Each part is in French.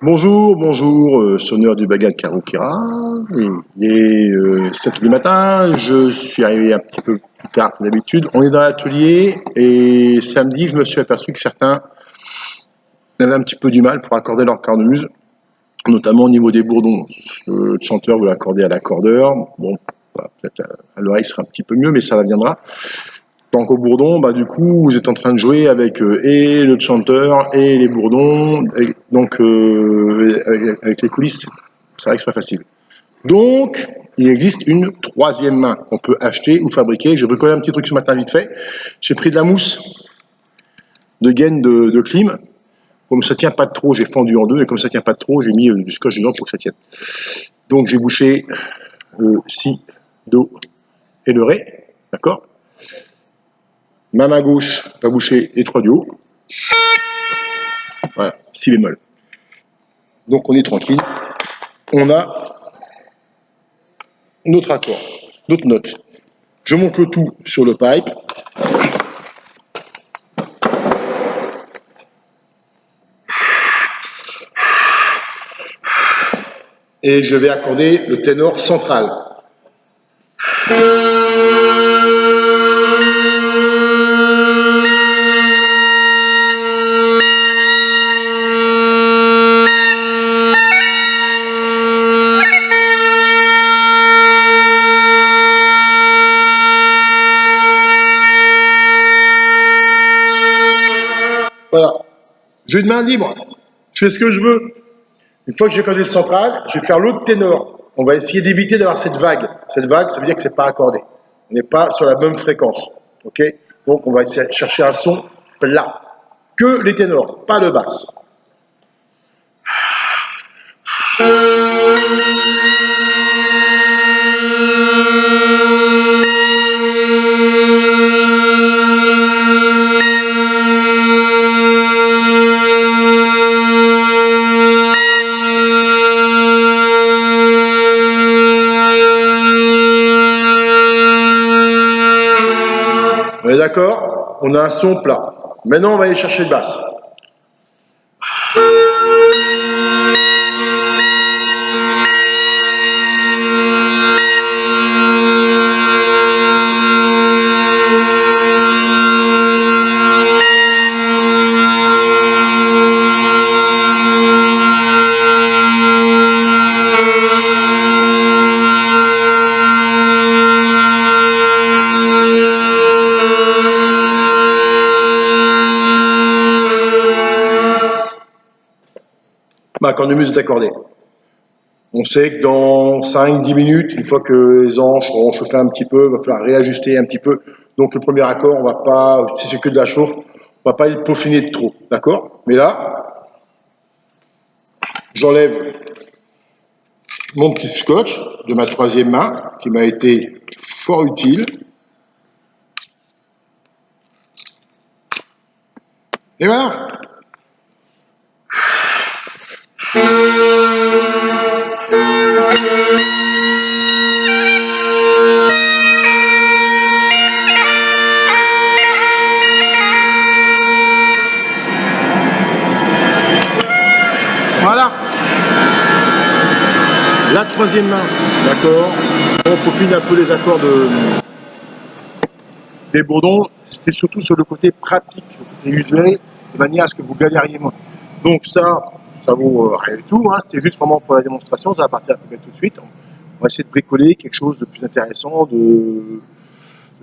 Bonjour, bonjour, sonneur du Bagad Karukira. Il est 7 h du matin, je suis arrivé un petit peu plus tard que d'habitude. On est dans l'atelier et samedi, je me suis aperçu que certains avaient un petit peu du mal pour accorder leur cornemuse, notamment au niveau des bourdons. Le chanteur vous l'accordez à l'accordeur. Bon, voilà, peut-être à l'oreille sera un petit peu mieux, mais ça viendra. Donc au bourdon, du coup, vous êtes en train de jouer avec et le chanteur et les bourdons, et donc avec les coulisses, c'est vrai que c'est pas facile. Donc, il existe une troisième main qu'on peut acheter ou fabriquer. J'ai bricolé un petit truc ce matin vite fait. J'ai pris de la mousse de gaine de clim. Comme ça tient pas de trop, j'ai fendu en deux, et comme ça tient pas de trop, j'ai mis du scotch dedans pour que ça tienne. Donc j'ai bouché si, do et le ré, d'accord. Ma main gauche va boucher les trois du haut. Voilà, si bémol. Donc on est tranquille. On a notre accord, notre note. Je monte le tout sur le pipe. Et je vais accorder le ténor central. Voilà. J'ai une main libre. Je fais ce que je veux. Une fois que j'ai accordé le central, je vais faire l'autre ténor. On va essayer d'éviter d'avoir cette vague. Cette vague, ça veut dire que c'est pas accordé. On n'est pas sur la même fréquence. Ok. Donc on va essayer de chercher un son plat. Que les ténors, pas le basse. On est d'accord? On a un son plat. Maintenant, on va aller chercher le basse. Ma cornemuse est accordée. On sait que dans 5-10 minutes, une fois que les anches auront chauffé un petit peu, il va falloir réajuster un petit peu. Donc le premier accord, on va pas, si c'est que de la chauffe, on va pas le peaufiner de trop, d'accord? Mais là, j'enlève mon petit scotch de ma troisième main, qui m'a été fort utile. Et voilà. Voilà. La troisième main, d'accord. On profite un peu les accords des bourdons. C'était surtout sur le côté pratique, le côté usuel, de manière à ce que vous galériez moins. Donc ça vaut rien du tout. Hein. C'est juste vraiment pour la démonstration. Ça va partir à peu près tout de suite. On va essayer de bricoler quelque chose de plus intéressant, de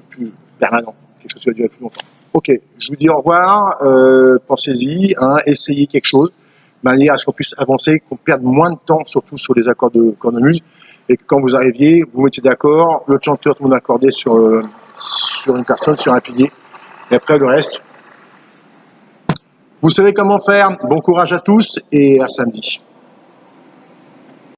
plus permanent, quelque chose qui va durer plus longtemps. Ok, je vous dis au revoir. Pensez-y, hein, essayez quelque chose, de manière à ce qu'on puisse avancer, qu'on perde moins de temps, surtout sur les accords de cornemuse, et que quand vous arriviez, vous mettiez d'accord, le chanteur tout le monde accordé sur une personne, sur un pilier, et après le reste. Vous savez comment faire. Bon courage à tous et à samedi.